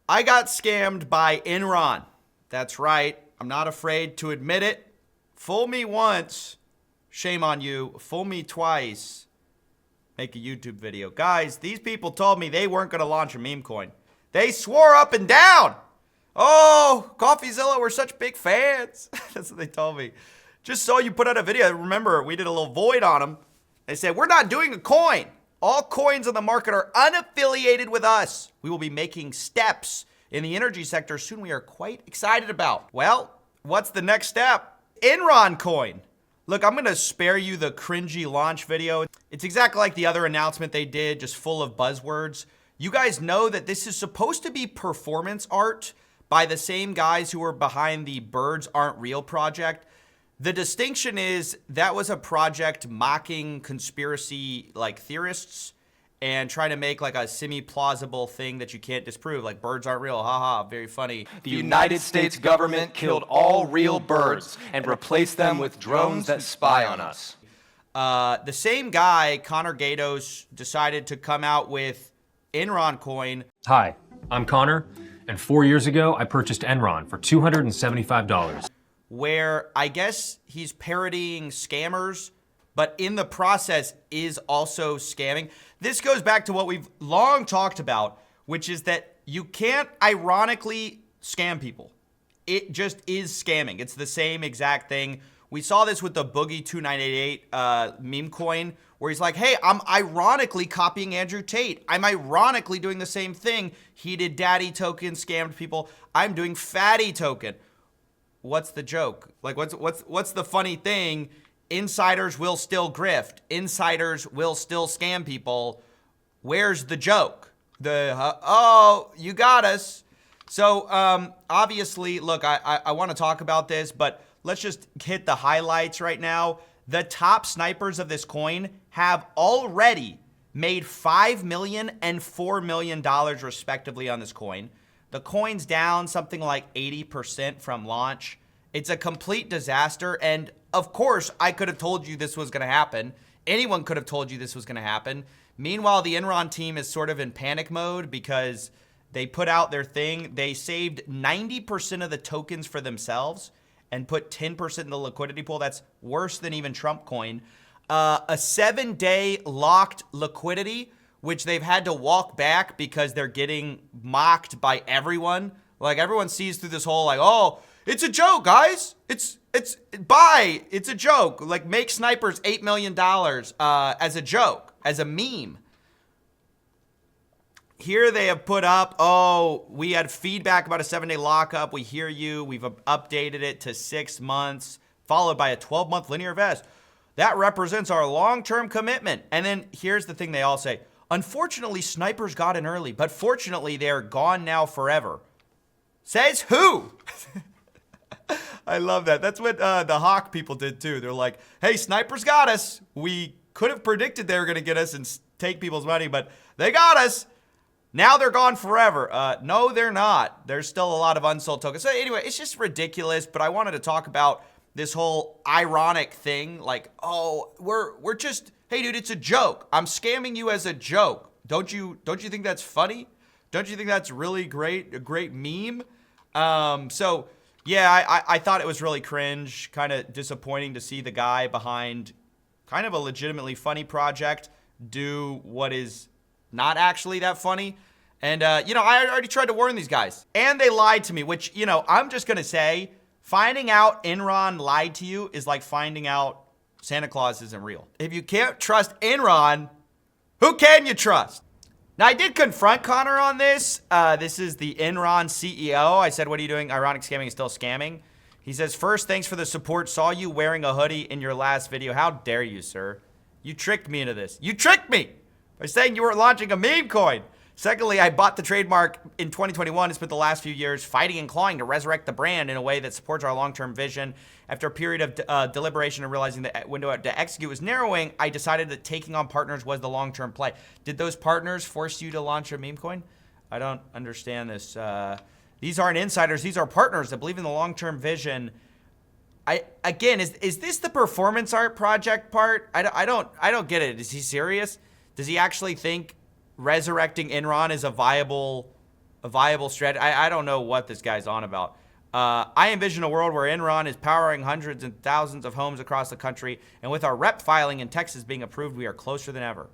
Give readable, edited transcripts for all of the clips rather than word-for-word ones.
I got scammed by Enron. That's right. I'm not afraid to admit it. Fool me once, shame on you. Fool me twice, make a YouTube video. Guys, these people told me they weren't going to launch a meme coin. They swore up and down. Oh, CoffeeZilla, we're such big fans. That's what they told me. Just so you put out a video. Remember, we did a little void on them. They said, we're not doing a coin. All coins on the market are unaffiliated with us. We will be making steps in the energy sector soon we are quite excited about. Well, what's the next step? Enron coin. Look, I'm going to spare you the cringy launch video. It's exactly like the other announcement they did, just full of buzzwords. You guys know that this is supposed to be performance art by the same guys who were behind the Birds Aren't Real project. The distinction is that was a project mocking conspiracy like theorists and trying to make like a semi-plausible thing that you can't disprove, like birds aren't real, haha, very funny. The United States government killed all real birds and replaced them with drones that spy on us. The same guy, Connor Gatos, decided to come out with Enron coin. Hi, I'm Connor, and 4 years ago I purchased Enron for $275. Where I guess he's parodying scammers, but in the process is also scamming. This goes back to what we've long talked about, which is that you can't ironically scam people. It just is scamming. It's the same exact thing. We saw this with the Boogie 2988 meme coin, where he's like, hey, I'm ironically copying Andrew Tate. I'm ironically doing the same thing. He did daddy token, scammed people. I'm doing fatty token. What's the joke? Like, what's the funny thing? Insiders will still grift. Insiders will still scam people. Where's the joke? Oh, you got us. So obviously, look, I want to talk about this, but let's just hit the highlights right now. The top snipers of this coin have already made $5 million and $4 million respectively on this coin. The coin's down something like 80% from launch. It's a complete disaster. And of course, I could have told you this was going to happen. Anyone could have told you this was going to happen. Meanwhile, the Enron team is sort of in panic mode because they put out their thing. They saved 90% of the tokens for themselves and put 10% in the liquidity pool. That's worse than even Trump coin. A 7-day locked liquidity, which they've had to walk back because they're getting mocked by everyone. Like, everyone sees through this whole, like, oh, it's a joke, guys. It's a joke. Like, make snipers $8 million as a joke, as a meme. Here they have put up, oh, we had feedback about a 7-day lockup. We hear you. We've updated it to 6 months, followed by a 12-month linear vest. That represents our long-term commitment. And then here's the thing they all say. Unfortunately, snipers got in early, but fortunately, they're gone now forever. Says who? I love that. That's what the Hawk people did too. They're like, hey, snipers got us. We could have predicted they were going to get us and take people's money, but they got us. Now they're gone forever. No, they're not. There's still a lot of unsold tokens. So anyway, it's just ridiculous, but I wanted to talk about this whole ironic thing. Like, oh, we're just... Hey, dude, it's a joke. I'm scamming you as a joke. Don't you think that's funny? Don't you think that's really great? A great meme? So, yeah, I thought it was really cringe. Kind of disappointing to see the guy behind kind of a legitimately funny project do what is not actually that funny. And, I already tried to warn these guys. And they lied to me, which, I'm just going to say, finding out Enron lied to you is like finding out Santa Claus isn't real. If you can't trust Enron, who can you trust? Now, I did confront Connor on this. This is the Enron CEO. I said, what are you doing? Ironic scamming is still scamming. He says, first, thanks for the support. Saw you wearing a hoodie in your last video. How dare you, sir? You tricked me into this. You tricked me by saying you were launching a meme coin. Secondly, I bought the trademark in 2021 and spent the last few years fighting and clawing to resurrect the brand in a way that supports our long-term vision. After a period of deliberation and realizing the window to execute was narrowing, I decided that taking on partners was the long-term play. Did those partners force you to launch a meme coin? I don't understand this. These aren't insiders. These are partners that believe in the long-term vision. Again, is this the performance art project part? I don't get it. Is he serious? Does he actually think resurrecting Enron is a viable a viable strategy. I don't know what this guy's on about. I envision a world where Enron is powering hundreds and thousands of homes across the country, and with our rep filing in Texas being approved, we are closer than ever.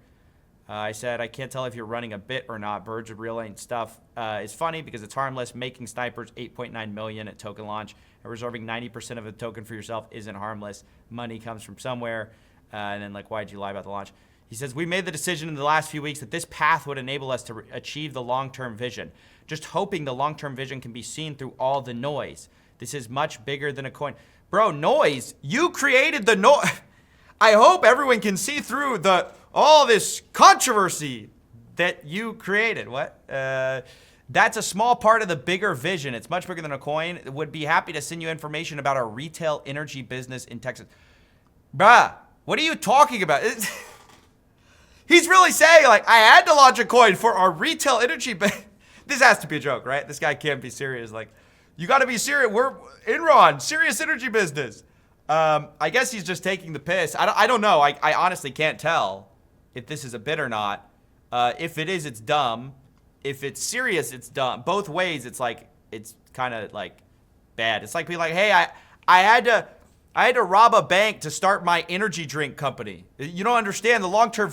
I said, I can't tell if you're running a bit or not. Birds of real ain't stuff. It's funny because it's harmless. Making snipers $8.9 million at token launch and reserving 90% of a token for yourself isn't harmless. Money comes from somewhere. And then, like, why'd you lie about the launch? He says, we made the decision in the last few weeks that this path would enable us to achieve the long-term vision. Just hoping the long-term vision can be seen through all the noise. This is much bigger than a coin. Bro, noise? You created the noise. I hope everyone can see through all this controversy that you created. What? That's a small part of the bigger vision. It's much bigger than a coin. Would be happy to send you information about our retail energy business in Texas. Bruh, what are you talking about? He's really saying, like, I had to launch a coin for our retail energy business. This has to be a joke, right? This guy can't be serious. Like, you got to be serious. We're Enron, serious energy business. I guess he's just taking the piss. I don't know. I honestly can't tell if this is a bit or not. If it is, it's dumb. If it's serious, it's dumb. Both ways, it's like, it's kind of like bad. It's like being like, hey, I had to rob a bank to start my energy drink company. You don't understand the long-term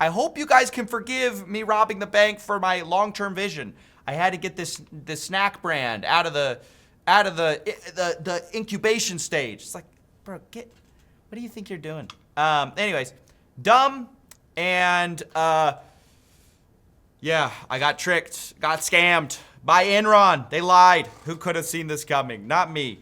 I hope you guys can forgive me robbing the bank for my long-term vision. I had to get this snack brand out of the incubation stage. It's like, bro, what do you think you're doing? Anyways, dumb and yeah, I got tricked, got scammed by Enron. They lied. Who could have seen this coming? Not me.